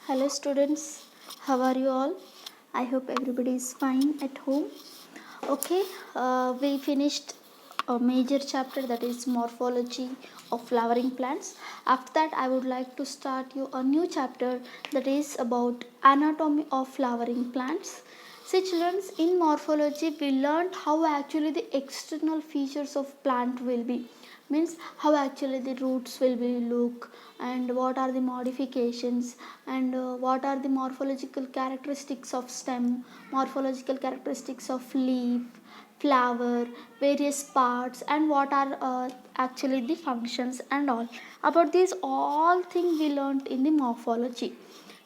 Hello students, how are you all? I hope everybody is fine at home. Okay, we finished a major chapter, that is morphology of flowering plants. After that I would like to start you a new chapter, that is about anatomy of flowering plants. See children, in morphology we learned how actually the external features of plant will be, means how actually the roots will be look, and what are the modifications, and what are the morphological characteristics of stem, morphological characteristics of leaf, flower, various parts, and what are actually the functions and all. About these all things we learned in the morphology.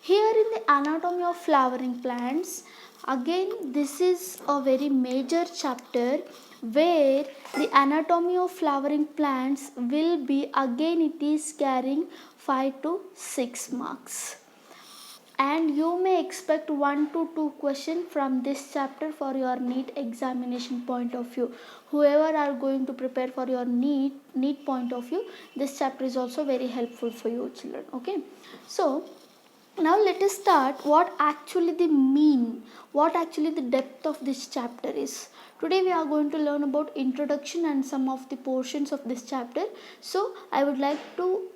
Here in the anatomy of flowering plants, again this is a very major chapter where the anatomy of flowering plants will be, again it is carrying 5 to 6 marks, and you may expect 1 to 2 questions from this chapter for your NEET examination point of view. Whoever are going to prepare for your NEET point of view, this chapter is also very helpful for you children. Okay, so now let us start what actually the mean, what actually the depth of this chapter is. Today we are going to learn about introduction and some of the portions of this chapter. So I would like to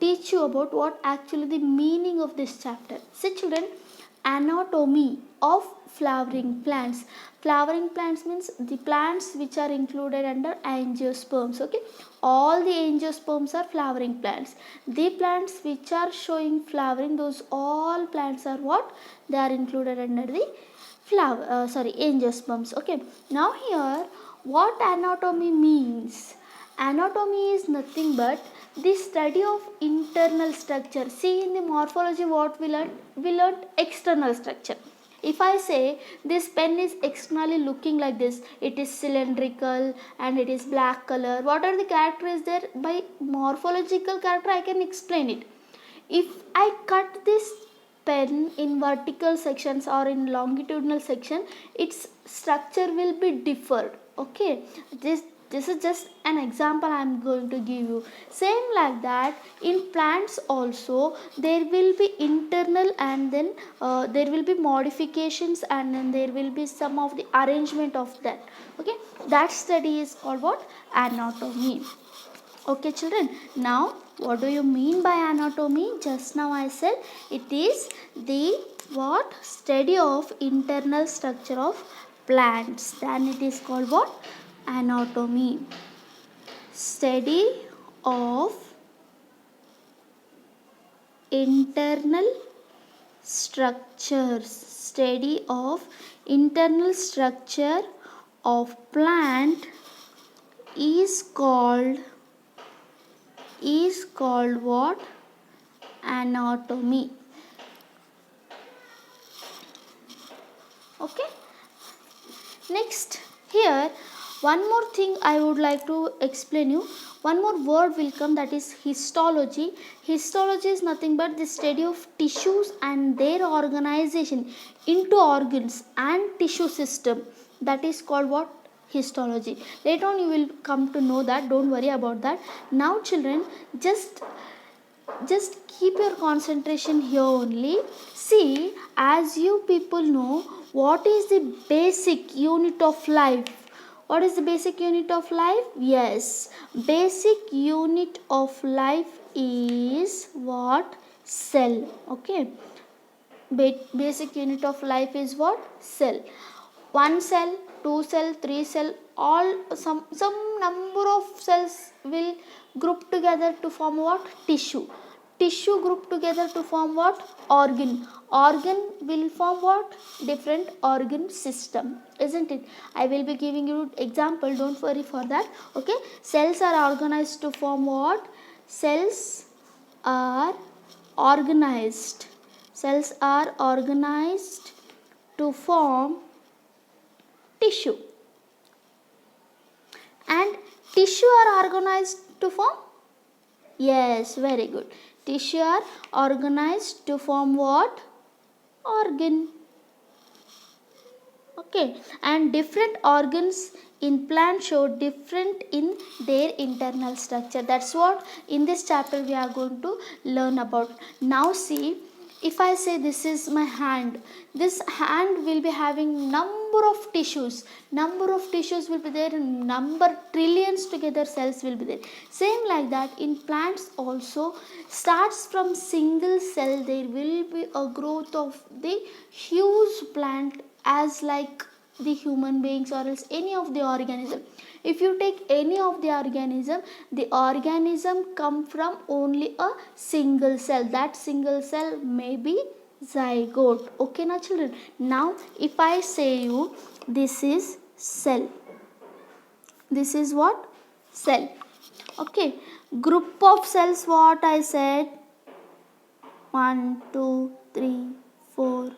teach you about what actually the meaning of this chapter. See children, anatomy of flowering plants. Flowering plants means the plants which are included under angiosperms. Okay, all the angiosperms are flowering plants. The plants which are showing flowering, those all plants are what? They are included under the angiosperms. Okay, now here what anatomy means? Anatomy is nothing but the study of internal structure. See, in the morphology what we learned? We learned external structure. If I say this pen is externally looking like this, it is cylindrical and it is black color. What are the characters there? By morphological character I can explain it. If I cut this pen in vertical sections or in longitudinal section, its structure will be differed. Okay, this is just an example I am going to give you. Same like that in plants also there will be internal, and then there will be modifications, and then there will be some of the arrangement of that. Okay, that study is called what? Anatomy. Okay children, now what do you mean by anatomy? Just now I said it is the what? Study of internal structure of plants. Then it is called what? Anatomy. Study of internal structures. Study of internal structure of plant is called what? Anatomy. Okay, next here one more thing I would like to explain you. One more word will come, that is histology. Histology is nothing but the study of tissues and their organization into organs and tissue system. That is called what? Histology. Later on you will come to know that, don't worry about that. Now children, just keep your concentration here only. See, as you people know, what is the basic unit of life? What is the basic unit of life? Yes, basic unit of life is what? Cell. Okay, basic unit of life is what? Cell. One cell, two cell, three cell, all some number of cells will group together to form what? Tissue. Tissue group together to form what? Organ. Organ will form what? Different organ system, isn't it? I will be giving you example, don't worry for that. Okay, cells are organized to form what? Cells are organized. Cells are organized to form tissue. And tissue are organized to form? Yes, very good. Tissue are organized to form what? Organ. Okay, and different organs in plant show different in their internal structure. That's what in this chapter we are going to learn about. Now see, if I say this is my hand, this hand will be having number of tissues. Number of tissues will be there, number trillions together cells will be there. Same like that in plants also, starts from single cell, there will be a growth of the huge plant as like the human beings or else any of the organism. If you take any of the organism come from only a single cell. That single cell may be zygote. Okay now children, now if I say you this is cell, this is what? Cell. Okay, group of cells, what I said, 1 2 3 4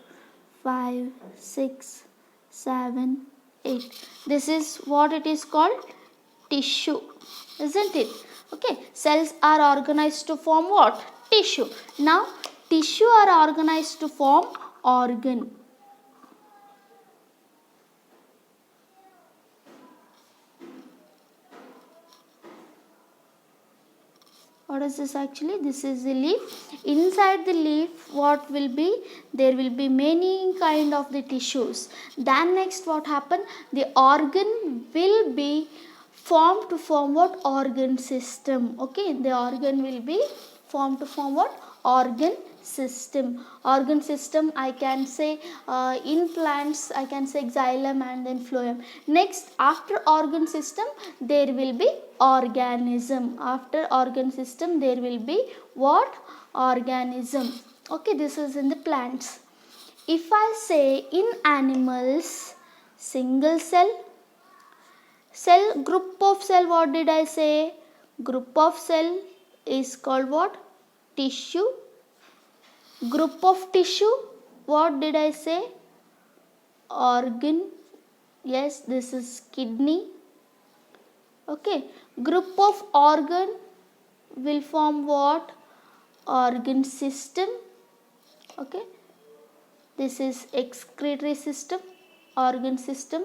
5 6 7 8. This is what it is called? Tissue, isn't it? Okay, cells are organized to form what? Tissue. Now tissue are organized to form organ. What is this actually? This is the leaf. Inside the leaf, what will be? There will be many kind of the tissues. Then next what happen? The organ will be formed to form what? Organ system. Okay, the organ will be formed to form what? Organ system. Organ system, I can say in plants I can say xylem and then phloem. Next after organ system there will be organism. After organ system there will be what? Organism. Okay, this is in the plants. If I say in animals, single cell, cell, group of cell, what did I say? Group of cell is called what? Tissue. Group of tissue, what did I say? Organ. Yes, this is kidney. Okay, group of organ will form what? Organ system. Okay, this is excretory system, organ system,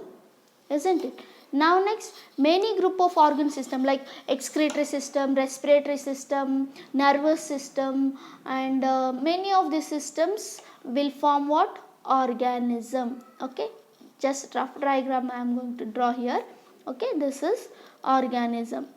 isn't it? Now next, many group of organ system like excretory system, respiratory system, nervous system, and many of these systems will form what? Organism. Okay, just rough diagram I am going to draw here. Okay, this is organism.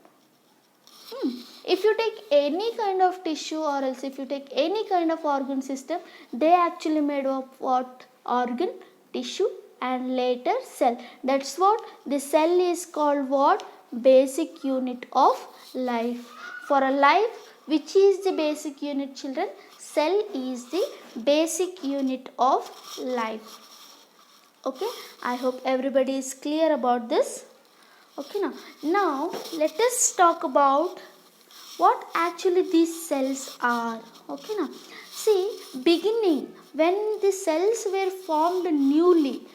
If you take any kind of tissue or else if you take any kind of organ system, they actually made of what? Organ, tissue and later cell. That's what the cell is called what? Basic unit of life. For a life, which is the basic unit children? Cell is the basic unit of life. Okay, I hope everybody is clear about this. Okay, now let us talk about what actually these cells are. Okay, now see, beginning when the cells were formed newly,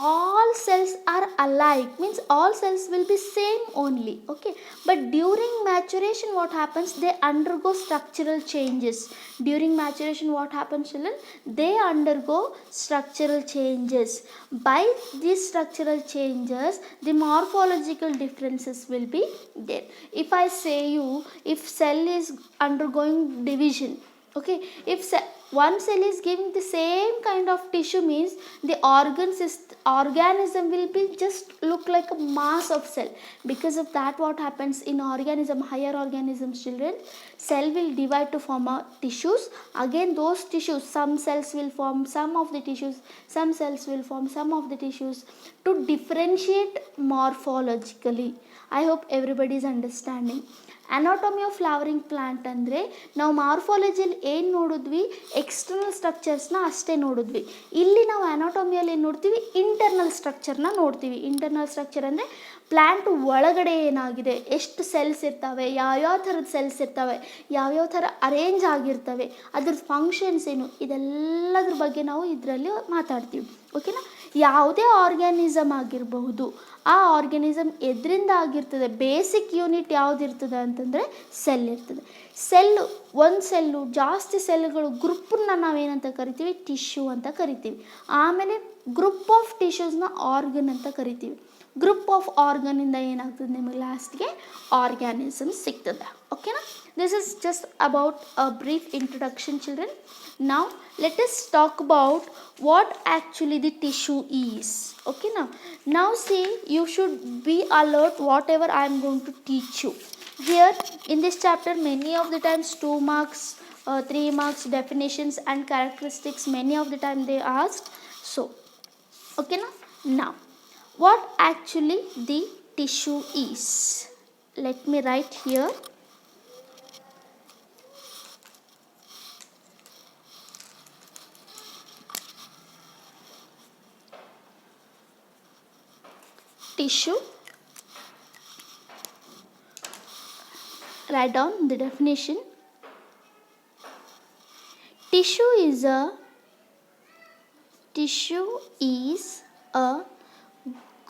all cells are alike, means all cells will be same only. Okay, but during maturation what happens? They undergo structural changes. During maturation what happens children? They undergo structural changes. By these structural changes the morphological differences will be there. If I say you, if cell is undergoing division, okay, if one cell is giving the same kind of tissue, means the organism will be just look like a mass of cell. Because of that what happens in organism, higher organisms children, cell will divide to form tissues. Again those tissues, some cells will form some of the tissues, some cells will form some of the tissues to differentiate morphologically. I hope everybody is understanding. Anatomy of flowering plant ಅಂದರೆ ನಾವು ಮಾರ್ಫಾಲಜಿಯಲ್ಲಿ ಏನು ನೋಡಿದ್ವಿ? External ಸ್ಟ್ರಕ್ಚರ್ಸ್ನ ಅಷ್ಟೇ ನೋಡಿದ್ವಿ. ಇಲ್ಲಿ ನಾವು ಅನಾಟಮಿಯಲ್ಲಿ ಏನು ನೋಡ್ತೀವಿ? ಇಂಟರ್ನಲ್ ಸ್ಟ್ರಕ್ಚರ್ನ ನೋಡ್ತೀವಿ. ಇಂಟರ್ನಲ್ ಸ್ಟ್ರಕ್ಚರ್ ಅಂದರೆ ಪ್ಲ್ಯಾಂಟ್ ಒಳಗಡೆ ಏನಾಗಿದೆ, ಎಷ್ಟು ಸೆಲ್ಸ್ ಇರ್ತವೆ, ಯಾವ್ಯಾವ ಥರದ ಸೆಲ್ಸ್ ಇರ್ತವೆ, ಯಾವ್ಯಾವ ಥರ ಅರೇಂಜ್ ಆಗಿರ್ತವೆ, ಅದ್ರದ್ದು ಫಂಕ್ಷನ್ಸ್ ಏನು, ಇದೆಲ್ಲದ್ರ ಬಗ್ಗೆ ನಾವು ಇದರಲ್ಲಿ ಮಾತಾಡ್ತೀವಿ. ಓಕೆನಾ? ಯಾವುದೇ ಆರ್ಗ್ಯಾನಿಸಮ್ ಆಗಿರಬಹುದು, ಆ ಆರ್ಗ್ಯಾನಿಸಮ್ ಎದರಿಂದ ಆಗಿರ್ತದೆ? ಬೇಸಿಕ್ ಯೂನಿಟ್ ಯಾವುದಿರ್ತದೆ ಅಂತಂದರೆ ಸೆಲ್ ಇರ್ತದೆ. ಸೆಲ್ಲು, ಒಂದು ಸೆಲ್ಲು, ಜಾಸ್ತಿ ಸೆಲ್ಗಳು ಗ್ರೂಪನ್ನ ನಾವೇನಂತ ಕರಿತೀವಿ? ಟಿಶ್ಯೂ ಅಂತ ಕರಿತೀವಿ. ಆಮೇಲೆ ಗ್ರೂಪ್ ಆಫ್ ಟಿಶ್ಯೂಸ್ನ ಆರ್ಗನ್ ಅಂತ ಕರಿತೀವಿ. ಗ್ರೂಪ್ ಆಫ್ ಆರ್ಗನಿಂದ ಏನಾಗ್ತದೆ ನಿಮಗೆ ಲಾಸ್ಟ್ಗೆ ಆರ್ಗ್ಯಾನಿಸಮ್ ಸಿಗ್ತದೆ. ಓಕೆನಾ? This is just about a brief introduction children. Now let us talk about what actually the tissue is. Okay, now see, you should be alert whatever I am going to teach you. Here in this chapter many of the times 2 marks, 3 marks definitions and characteristics many of the time they asked. So okay, now what actually the tissue is, let me write here. Tissue, write down the definition. Tissue is a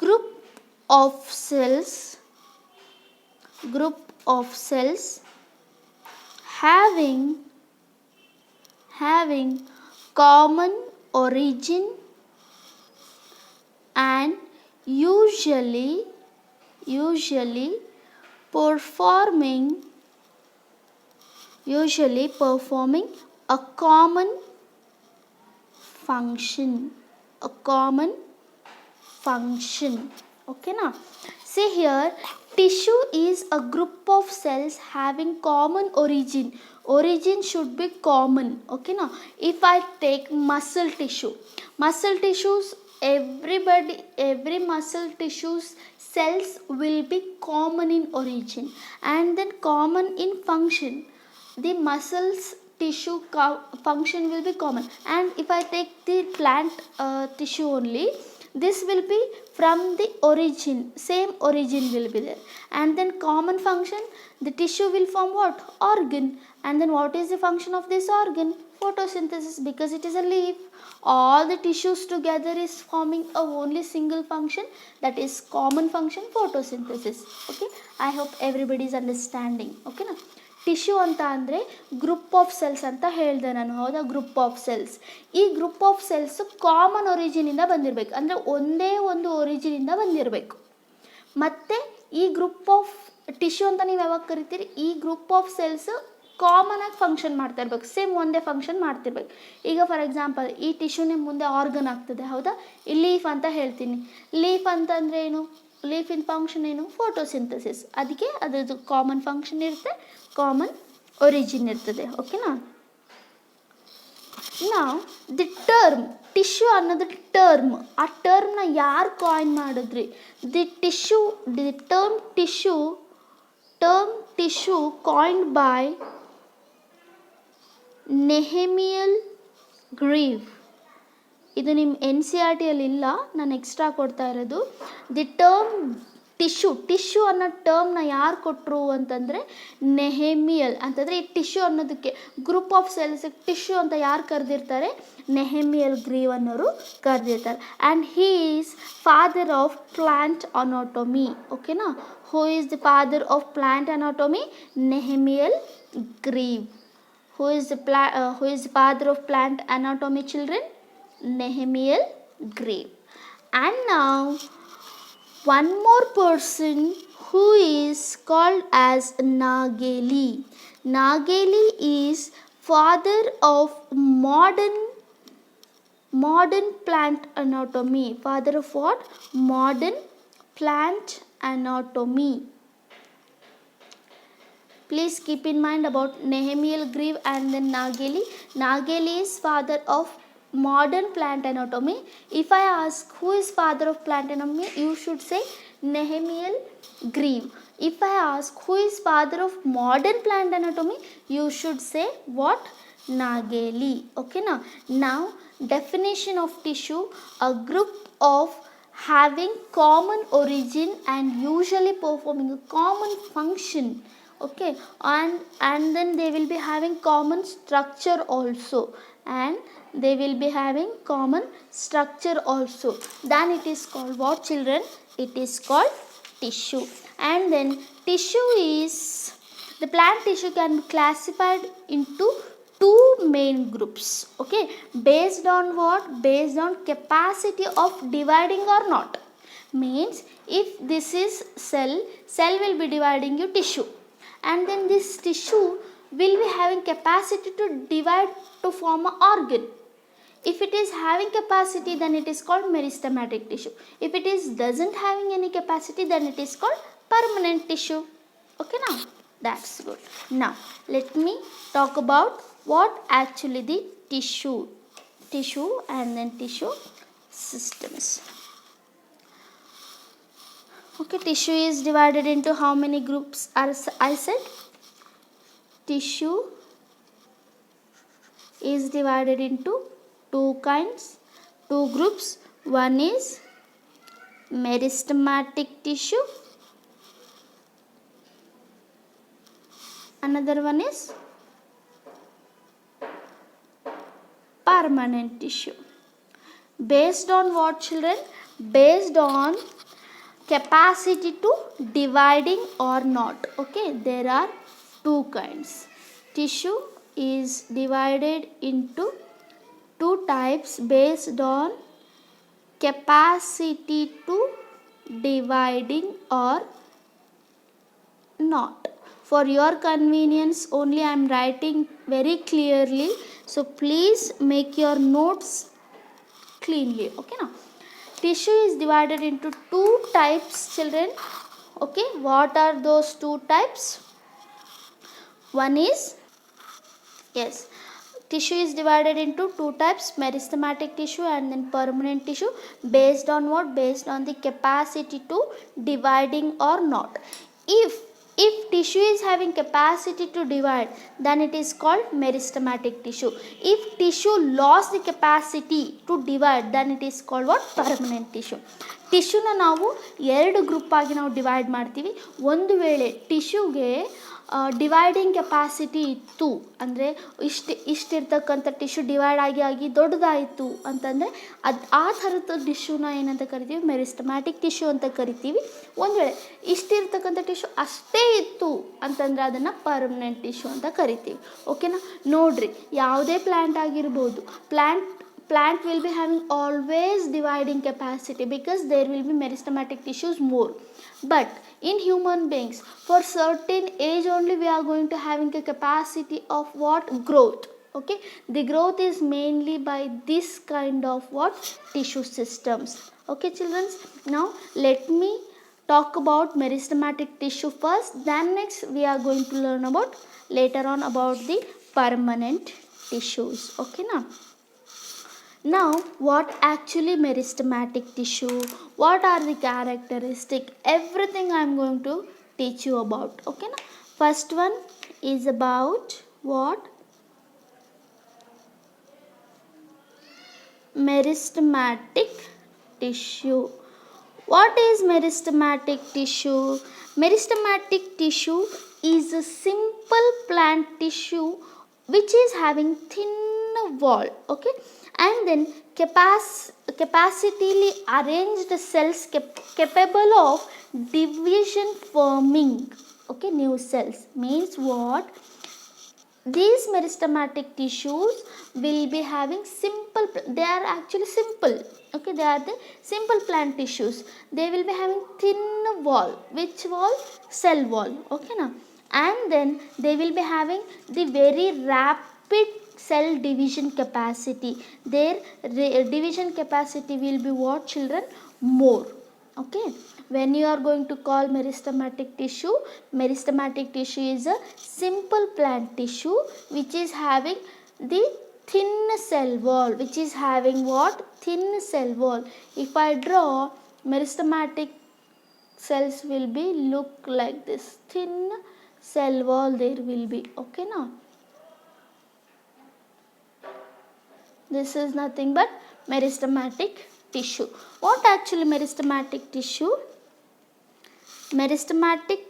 group of cells having common origin and usually performing a common function. Okay, now see here, tissue is a group of cells having common origin. Origin should be common. Okay, now if I take muscle tissues, every muscle tissues cells will be common in origin and then common in function. The muscles tissue function will be common. And if I take the plant tissue only, this will be from the origin, same origin will be there. And then common function, the tissue will form what? Organ. And then what is the function of this organ? Photosynthesis, because it is a leaf. All the tissues together is forming a only single function, that is common function, photosynthesis. Okay, I hope everybody is understanding. Okay, na? Tissue ಅಂತ ಅಂದರೆ group of cells ಅಂತ ಹೇಳಿದೆ ನಾನು, ಹೌದಾ? Group of cells. ಈ group of cells common ಒರಿಜಿನಿಂದ ಬಂದಿರಬೇಕು, ಅಂದರೆ ಒಂದೇ ಒಂದು ಒರಿಜಿನಿಂದ ಬಂದಿರಬೇಕು. ಮತ್ತು ಈ ಗ್ರೂಪ್ ಆಫ್ ಟಿಶ್ಯೂ ಅಂತ ನೀವು ಯಾವಾಗ ಕರಿತೀರಿ, ಈ ಗ್ರೂಪ್ ಆಫ್ ಸೆಲ್ಸ್ ಕಾಮನ್ ಆಗಿ ಫಂಕ್ಷನ್ ಮಾಡ್ತಾ ಇರ್ಬೇಕು, ಸೇಮ್ ಒಂದೇ ಫಂಕ್ಷನ್ ಮಾಡ್ತಿರ್ಬೇಕು. ಈಗ ಫಾರ್ ಎಕ್ಸಾಂಪಲ್ ಈ ಟಿಶ್ಯೂನೇ ಮುಂದೆ ಆರ್ಗನ್ ಆಗ್ತದೆ, ಹೌದಾ? ಈ ಲೀಫ್ ಅಂತ ಹೇಳ್ತೀನಿ. ಲೀಫ್ ಅಂತಂದರೆ ಏನು? ಲೀಫಿನ ಫಂಕ್ಷನ್ ಏನು? ಫೋಟೋಸಿಂಥಸಿಸ್. ಅದಕ್ಕೆ ಅದರದ್ದು ಕಾಮನ್ ಫಂಕ್ಷನ್ ಇರುತ್ತೆ, ಕಾಮನ್ ಒರಿಜಿನ್ ಇರ್ತದೆ. ಓಕೆನಾ? ನಾವು ದಿ ಟರ್ಮ್ ಟಿಶ್ಯೂ ಅನ್ನೋದು ಟರ್ಮ್, ಆ ಟರ್ಮ್ನ ಯಾರು ಕಾಯಿನ್ ಮಾಡಿದ್ರಿ? The term tissue coined by Nehemiah Grew. ಇದು ನಿಮ್ಮ NCERTಯಲ್ಲಿ ಇಲ್ಲ, ನಾನು ಎಕ್ಸ್ಟ್ರಾ ಕೊಡ್ತಾ ಇರೋದು. ದಿ ಟರ್ಮ್ ಟಿಶ್ಯೂ ಅನ್ನೋ ಟರ್ಮ್ನ ಯಾರು ಕೊಟ್ಟರು ಅಂತಂದರೆ ನೆಹೆಮಿಯಲ್. ಅಂತಂದರೆ ಈ ಟಿಶ್ಯೂ ಅನ್ನೋದಕ್ಕೆ ಗ್ರೂಪ್ ಆಫ್ ಸೆಲ್ಸ್ ಟಿಶ್ಯೂ ಅಂತ ಯಾರು ಕರೆದಿರ್ತಾರೆ? ನೆಹೆಮಿಯಲ್ ಗ್ರೀವ್ ಅನ್ನೋರು ಕರೆದಿರ್ತಾರೆ. And he is father of plant anatomy. ಓಕೆನಾ? Who is the father of plant anatomy? Nehemiah Grew. Who is the father of plant anatomy, children? Nehemiel Grave. And now one more person who is called as Nageli. Nageli is father of modern plant anatomy. Father of what? Modern plant anatomy. Please keep in mind about Nehemiel Greve and then Nageli. Nageli is father of modern plant anatomy. If I ask who is father of plant anatomy, you should say Nehemiel Greve. If I ask who is father of modern plant anatomy, you should say what? Nageli. Okay, now definition of tissue: a group of having common origin and usually performing a common function. Okay, and then they will be having common structure also, then it is called what, children? It is called tissue. And then tissue is, the plant tissue can be classified into two main groups. Okay, based on what? Based on capacity of dividing or not. Means if this is cell will be dividing your tissue, and then this tissue will be having capacity to divide to form an organ. If it is having capacity, then it is called meristematic tissue. If it is doesn't having any capacity, then it is called permanent tissue. Okay, now that's good. Now let me talk about what actually the tissue and then tissue systems. Okay, tissue is divided into how many groups are I said? Tissue is divided into two groups. One is meristematic tissue, another one is permanent tissue. Based on what, children? Based on capacity to dividing or not. Okay, there are two kinds. Tissue is divided into two types based on capacity to dividing or not. For your convenience only I am writing very clearly, so please make your notes cleanly. Okay, now tissue is divided into two types, children. Okay, what are those two types? One is, yes, tissue is divided into two types, meristematic tissue and then permanent tissue. Based on what? Based on the capacity to dividing or not. If tissue is having capacity to divide, then it is called meristematic tissue. If tissue lost the capacity to divide, then it is called what? Permanent tissue. ಟಿಶ್ಯೂನ ನಾವು ಎರಡು ಗ್ರೂಪಾಗಿ ನಾವು divide ಮಾಡ್ತೀವಿ. ಒಂದು ವೇಳೆ ಟಿಶ್ಯೂಗೆ dividing capacity ಇತ್ತು ಅಂದರೆ ಇಷ್ಟಿರ್ತಕ್ಕಂಥ tissue divide ಆಗಿ ದೊಡ್ಡದಾಯಿತು ಅಂತಂದರೆ ಆ ಥರದ ಟಿಶ್ಯೂನ ಏನಂತ ಕರಿತೀವಿ? ಮೆರಿಸ್ಟಮ್ಯಾಟಿಕ್ ಟಿಶ್ಯೂ ಅಂತ ಕರಿತೀವಿ. ಒಂದು ವೇಳೆ ಇಷ್ಟಿರ್ತಕ್ಕಂಥ ಟಿಶ್ಯೂ ಅಷ್ಟೇ ಇತ್ತು ಅಂತಂದರೆ ಅದನ್ನು ಪರ್ಮನೆಂಟ್ ಟಿಶ್ಯೂ ಅಂತ ಕರಿತೀವಿ. ಓಕೆನಾ? ನೋಡ್ರಿ, ಯಾವುದೇ ಪ್ಲ್ಯಾಂಟ್ ಆಗಿರ್ಬೋದು, plant will be having always dividing capacity because there will be meristematic tissues more. But in human beings, for certain age only we are going to having a capacity of what? Growth. Okay, the growth is mainly by this kind of what? Tissue systems. Okay children, now let me talk about meristematic tissue first, then next we are going to learn about later on about the permanent tissues. Okay, now what actually meristematic tissue, what are the characteristics, everything I am going to teach you about. Okay, first one is about what? Meristematic tissue. What is meristematic tissue? Meristematic tissue is a simple plant tissue which is having thin wall, okay, and then capacitily arranged cells capable of division forming, okay, new cells. Means what? These meristematic tissues will be having simple, they are actually simple, okay, they are the simple plant tissues. They will be having thin wall. Which wall? Cell wall. Okay, now, and then they will be having the very rapid cell division capacity. Their division capacity will be what, children? More. Okay, when you are going to call meristematic tissue is a simple plant tissue which is having the thin cell wall, which is having what? Thin cell wall. If I draw, meristematic cells will be look like this, thin cell wall there will be. Okay, now this is nothing but meristematic tissue. What actually meristematic tissue? Meristematic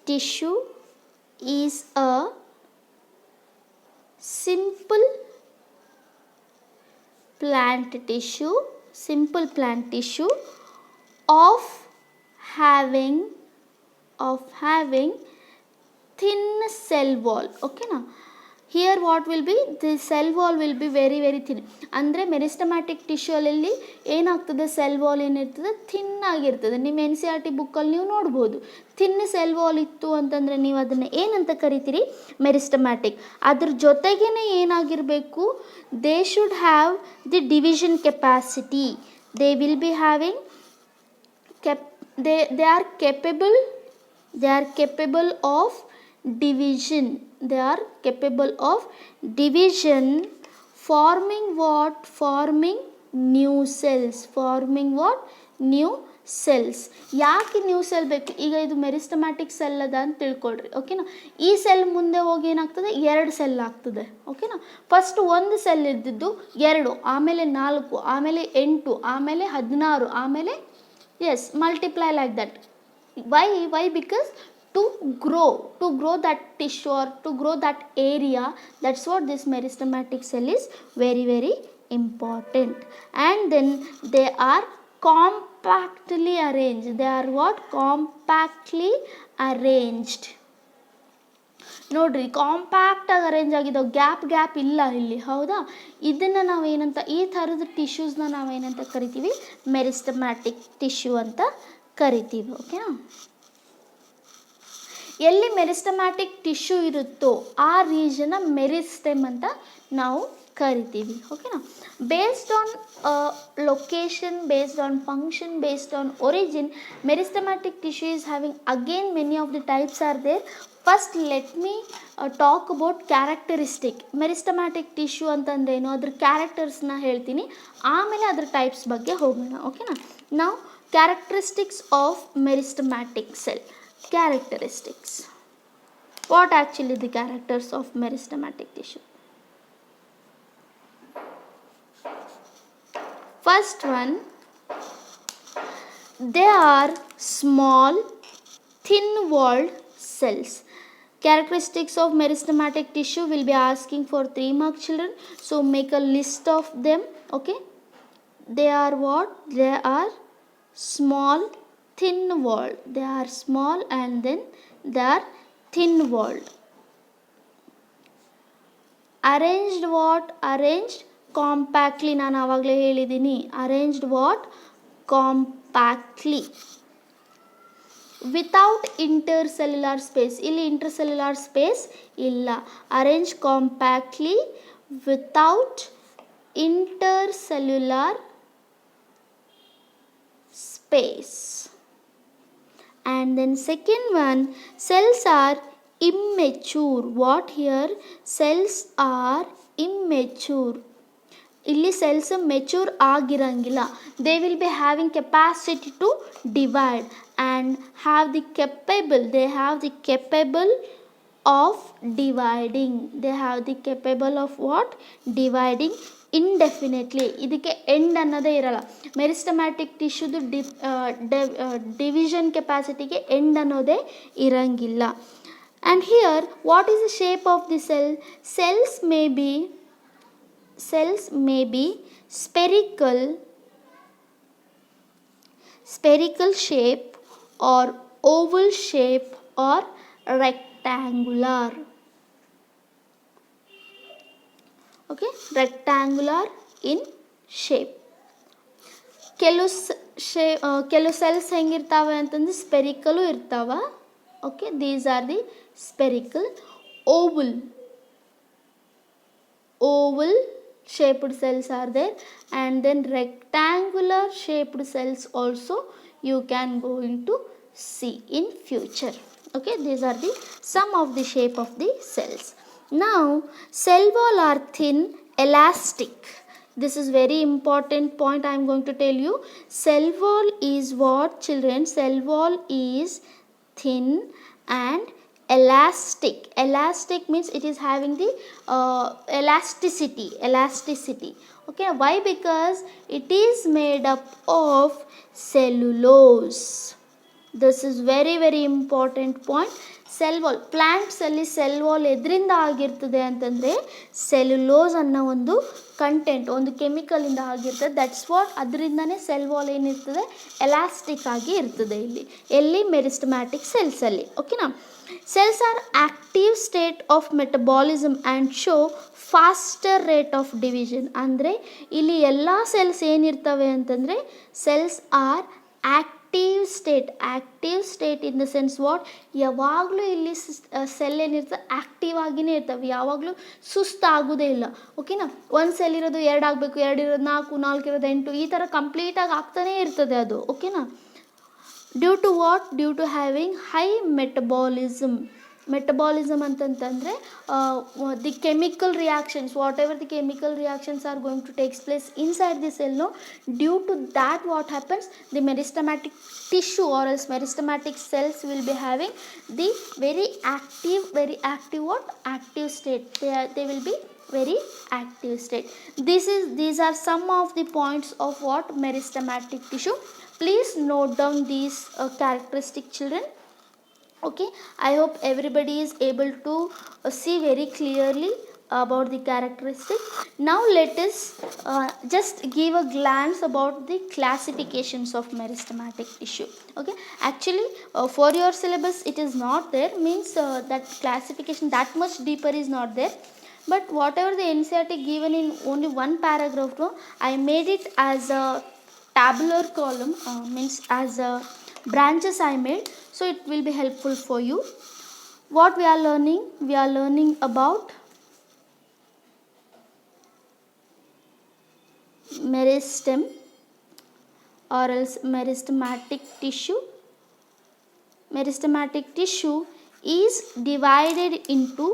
tissue is a simple plant tissue of having thin cell wall. Okay, now here what will be the cell wall will be very very thin. ಅಂದರೆ meristematic ಟಿಶ್ಯೂಯಲ್ಲಿ ಏನಾಗ್ತದೆ, cell wall ಏನಿರ್ತದೆ thin ಆಗಿರ್ತದೆ. ನಿಮ್ಮ N C R T ಬುಕ್ಕಲ್ಲಿ ನೀವು ನೋಡ್ಬೋದು, thin cell wall ಇತ್ತು ಅಂತಂದರೆ ನೀವು ಅದನ್ನು ಏನಂತ ಕರಿತೀರಿ, ಮೆರಿಸ್ಟಮ್ಯಾಟಿಕ್. ಅದ್ರ ಜೊತೆಗೇ ಏನಾಗಿರಬೇಕು, they should have the division capacity. They will be having they are capable of division. They are capable of division, forming what, forming new cells. Forming what, new cells. ಯಾಕೆ new cell ಬೇಕು, ಈಗ ಇದು meristematic cell ಅದ ಅಂತ ತಿಳ್ಕೊಳ್ರಿ. ಓಕೆನಾ, ಈ cell ಮುಂದೆ ಹೋಗಿ ಏನಾಗ್ತದೆ, 2 ಸೆಲ್ ಆಗ್ತದೆ. ಓಕೆನಾ, ಫಸ್ಟ್ ಒಂದು ಸೆಲ್ ಇದ್ದಿದ್ದು 2, ಆಮೇಲೆ 4, ಆಮೇಲೆ 8, ಆಮೇಲೆ 16, ಆಮೇಲೆ yes, multiply like that. Why because to grow that tissue or to grow that area, that's what this meristematic cell is very very important. And then they are compactly arranged. They are what, compactly arranged. ನೋಡ್ರಿ, ಕಾಂಪ್ಯಾಕ್ಟಾಗಿ arrange ಆಗಿದ್ದಾವೆ, gap ಇಲ್ಲ ಇಲ್ಲಿ. ಹೌದಾ, ಇದನ್ನು ನಾವೇನಂತ, ಈ ಥರದ ಟಿಶ್ಯೂಸ್ನ ನಾವೇನಂತ ಕರಿತೀವಿ, ಮೆರಿಸ್ಟಮ್ಯಾಟಿಕ್ ಟಿಶ್ಯೂ ಅಂತ ಕರಿತೀವಿ. ಓಕೆನಾ, ಎಲ್ಲಿ ಮೆರಿಸ್ಟಮ್ಯಾಟಿಕ್ ಟಿಶ್ಯೂ ಇರುತ್ತೋ ಆ ರೀಜನ್ನ ಮೆರಿಸ್ಟೆಮ್ ಅಂತ ನಾವು ಕರಿತೀವಿ. ಓಕೆನಾ, based on location, based on function, based on origin, meristematic tissue is having again many of the types are there. First let me talk about characteristic. Meristematic tissue ಅಂತಂದ್ರೇನು, ಅದ್ರ ಕ್ಯಾರೆಕ್ಟರ್ಸ್ನ ಹೇಳ್ತೀನಿ, ಆಮೇಲೆ ಅದ್ರ ಟೈಪ್ಸ್ ಬಗ್ಗೆ ಹೋಗೋಣ. ಓಕೆನಾ, ನಾವು characteristics of meristematic cell. Characteristics. What actually the characters of meristematic tissue? First one, they are small, thin-walled cells. Characteristics of meristematic tissue will be asking for 3 mark children. So make a list of them. Okay, they are what? They are small, thin-walled. They are small and then they are thin-walled. Arranged what? Arranged compactly. ನಾನು ಆವಾಗಲೇ ಹೇಳಿದ್ದೀನಿ, arranged what? Compactly. Without intercellular space. ಇಲ್ಲಿ intercellular space ಇಲ್ಲ. Arranged compactly without intercellular space. And then second one, cells are immature. What here? Cells are immature. ಇಲ್ಲಿ cells mature ಆಗಿರಂಗಿಲ್ಲ. They will be having capacity to divide and have the capable. They have the capable of dividing. They have the capable of what? Dividing indefinitely. ಇದಕ್ಕೆ end ಅನ್ನೋದೇ ಇರಲ್ಲ. Meristematic ಟಿಶ್ಯೂದು division ಕೆಪಾಸಿಟಿಗೆ end ಅನ್ನೋದೇ ಇರಂಗಿಲ್ಲ. And here what is the shape of the cell? Cells may be spherical shape or oval shape or rectangular. Okay, rectangular in shape. ಕೆಲವು cells ಹೆಂಗಿರ್ತಾವೆ ಅಂತಂದ್ರೆ ಸ್ಪೆರಿಕಲು ಇರ್ತಾವ. Okay, these are the spherical. oval shaped cells are there, and then rectangular shaped cells also you can going to see in future. Okay, these are the some of the shape of the cells. Now cell wall are thin, elastic. This is very important point I am going to tell you. Cell wall is what, children? Cell wall is thin and elastic. Elastic means it is having the elasticity. Okay, why? Because it is made up of cellulose. This is very very important point. Cell wall, ಪ್ಲ್ಯಾಂಟ್ಸಲ್ಲಿ cell wall ಎದರಿಂದ ಆಗಿರ್ತದೆ ಅಂತಂದರೆ cellulose ಅನ್ನೋ ಒಂದು content, ಒಂದು ಕೆಮಿಕಲಿಂದ ಆಗಿರ್ತದೆ. That's what, ಅದರಿಂದನೇ ಸೆಲ್ ವಾಲ್ ಏನಿರ್ತದೆ ಎಲಾಸ್ಟಿಕ್ ಆಗಿ ಇರ್ತದೆ ಇಲ್ಲಿ, ಎಲ್ಲಿ ಮೆರಿಸ್ಟಮ್ಯಾಟಿಕ್ ಸೆಲ್ಸಲ್ಲಿ. ಓಕೆನಾ. Cells are active state of metabolism and show faster rate of division. ಅಂದರೆ ಇಲ್ಲಿ ಎಲ್ಲ ಸೆಲ್ಸ್ ಏನಿರ್ತವೆ ಅಂತಂದರೆ cells are active state in the sense what, ಯಾವಾಗಲೂ ಇಲ್ಲಿ ಸೆಲ್ ಏನಿರ್ತದೆ ಆ್ಯಕ್ಟಿವ್ ಆಗಿಯೇ ಇರ್ತವೆ, ಯಾವಾಗಲೂ ಸುಸ್ತಾಗೋದೇ ಇಲ್ಲ. ಓಕೆನಾ. ಒಂದು ಸೆಲ್ ಇರೋದು 2 ಆಗಬೇಕು, 2 ಇರೋದು 4, 4 ಇರೋದು 8, ಈ ಥರ ಕಂಪ್ಲೀಟಾಗಿ ಆಗ್ತಾನೇ ಇರ್ತದೆ ಅದು. ಓಕೆನಾ. Due to what, due to having high metabolism. Metabolism ಅಂತಂತಂದರೆ the chemical reactions, whatever the chemical reactions are going to takes place inside the cell. No, due to that what happens, the meristematic tissue or else meristematic cells will be having the very active what, active state. They will be very active state. These are some of the points of what, meristematic tissue. Please note down these characteristic, children. Okay, I hope everybody is able to see very clearly about the characteristics. Now let us just give a glance about the classifications of meristematic tissue. Okay, actually for your syllabus it is not there, means that classification that much deeper is not there, but whatever the NCERT given in only one paragraph, no, I made it as a tabular column, means as a branches I made, so it will be helpful for you. What we are learning? We are learning about meristem or else meristematic tissue. Meristematic tissue is divided into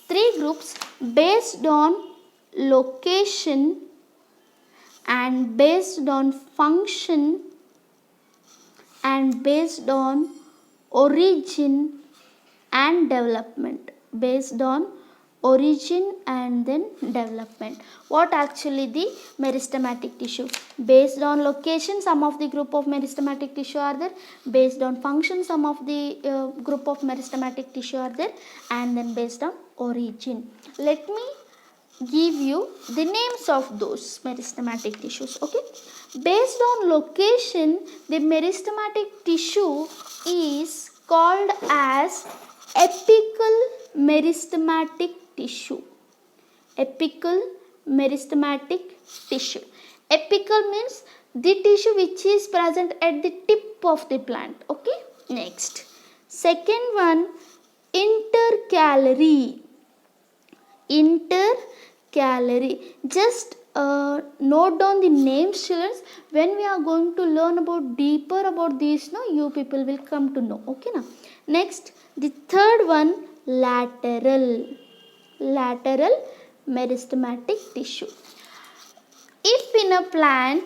3 groups based on location and based on function and based on origin and development. Based on origin and then development. What actually the meristematic tissue? Based on location, some of the group of meristematic tissue are there. Based on function, some of the group of meristematic tissue are there, and then based on origin. Let me give you the names of those meristematic tissues. Okay, based on location, the meristematic tissue is called as apical meristematic tissue. Apical meristematic tissue. Apical means the tissue which is present at the tip of the plant. Okay, next, second one, intercalary. Intercalary, just note down the names, children. When we are going to learn about deeper about these, no, you people will come to know. Okay, now next, the third one, lateral meristematic tissue. If in a plant,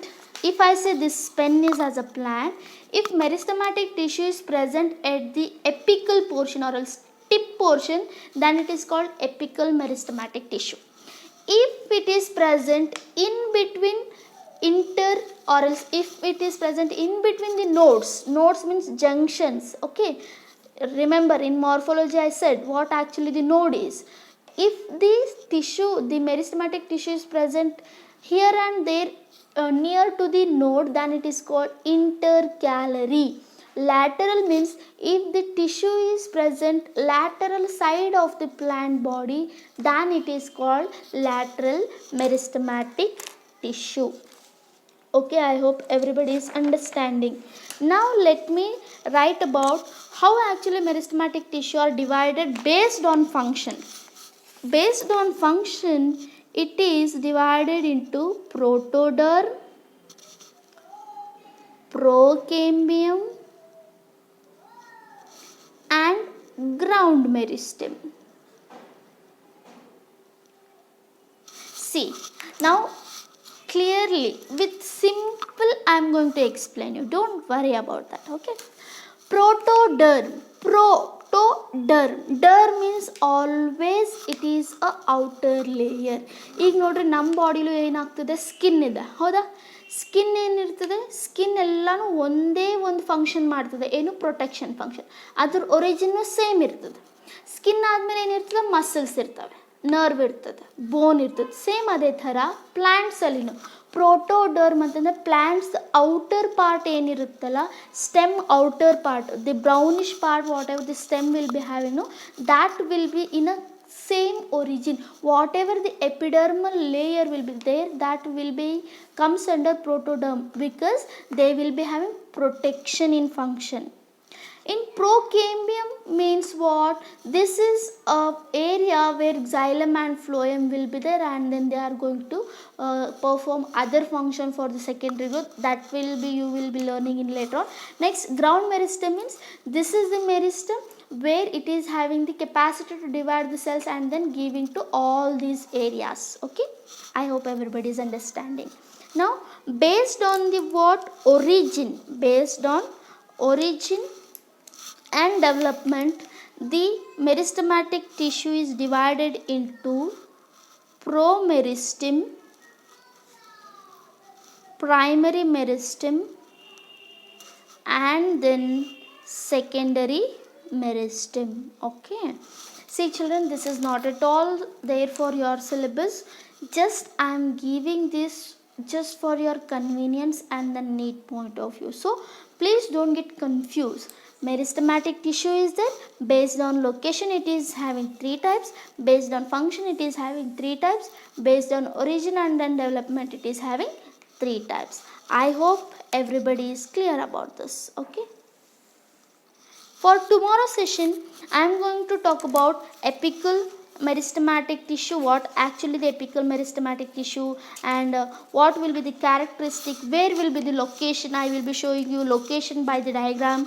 if I say this pen is as a plant, if meristematic tissue is present at the apical portion or else tip portion, then it is called apical meristematic tissue. If it is present in between or else if it is present in between the nodes means junctions. Okay, remember in morphology I said what actually the node is. If this tissue, the meristematic tissue is present here and there near to the node, then it is called intercalary. Lateral means if the tissue is present lateral side of the plant body, then it is called lateral meristematic tissue. Okay, I hope everybody is understanding. Now let me write about how actually meristematic tissue are divided based on function. Based on function, it is divided into protoderm, procambium and ground meristem. See, now clearly with simple I am going to explain you, don't worry about that. Okay, protoderm, derm means always it is a outer layer. ಈಗ ನೋಡ್ರಿ ನಮ್ಮ ಬಾಡಿಲೂ ಏನಾಗ್ತದೆ, skin ಇದೆ, ಹೌದಾ? Skin ಏನಿರ್ತದೆ, skin ಎಲ್ಲನೂ ಒಂದೇ ಒಂದು ಫಂಕ್ಷನ್ ಮಾಡ್ತದೆ, ಏನು ಪ್ರೊಟೆಕ್ಷನ್ ಫಂಕ್ಷನ್. ಅದ್ರ ಒರಿಜಿನ್ನು ಸೇಮ್ ಇರ್ತದೆ. ಸ್ಕಿನ್ ಆದಮೇಲೆ ಏನಿರ್ತದೆ, ಮಸಲ್ಸ್ ಇರ್ತವೆ, ನರ್ವ್ ಇರ್ತದೆ, ಬೋನ್ ಇರ್ತದೆ. ಸೇಮ್ ಅದೇ ಥರ ಪ್ಲ್ಯಾಂಟ್ಸಲ್ಲಿನೂ ಪ್ರೋಟೋಡರ್ಮ್ ಅಂತಂದರೆ ಪ್ಲ್ಯಾಂಟ್ಸ್ ಔಟರ್ ಪಾರ್ಟ್ ಏನಿರುತ್ತಲ್ಲ, stem outer part, the brownish part whatever the stem will be having, that will be in a same origin. Whatever the epidermal layer will be there, that will be comes under protoderm, because they will be having protection in function. In procambium means what? This is a area where xylem and phloem will be there, and then they are going to perform other function for the secondary growth. That will be, you will be learning in later on. Next, ground meristem means this is the meristem where it is having the capacity to divide the cells and then giving to all these areas. Okay, I hope everybody is understanding. Now, based on the what origin, based on origin and development, the meristematic tissue is divided into promeristem, primary meristem, and then secondary meristem. Okay, see children, this is not at all there for your syllabus. Just I am giving this just for your convenience and the neat point of view. So please don't get confused. Meristematic tissue is there. Based on location it is having 3 types. Based on function it is having 3 types. Based on origin and then development it is having 3 types. I hope everybody is clear about this. Okay. For tomorrow's session, I am going to talk about apical meristematic tissue, what actually the apical meristematic tissue, and what will be the characteristic, where will be the location. I will be showing you location by the diagram.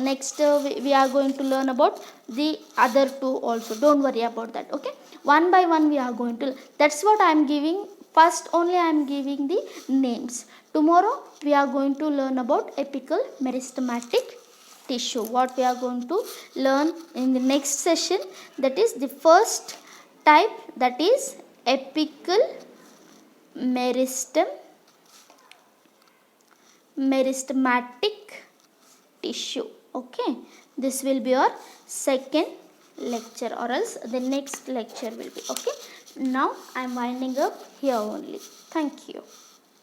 Next, we are going to learn about the other 2 also. Don't worry about that. Okay, one by one we are going to. That's what I am giving. First only I am giving the names. Tomorrow we are going to learn about apical meristematic tissue. What we are going to learn in the next session, that is the first type, that is apical meristematic tissue. Okay, this will be your second lecture, or else the next lecture will be. Okay, now I am winding up here only. Thank you.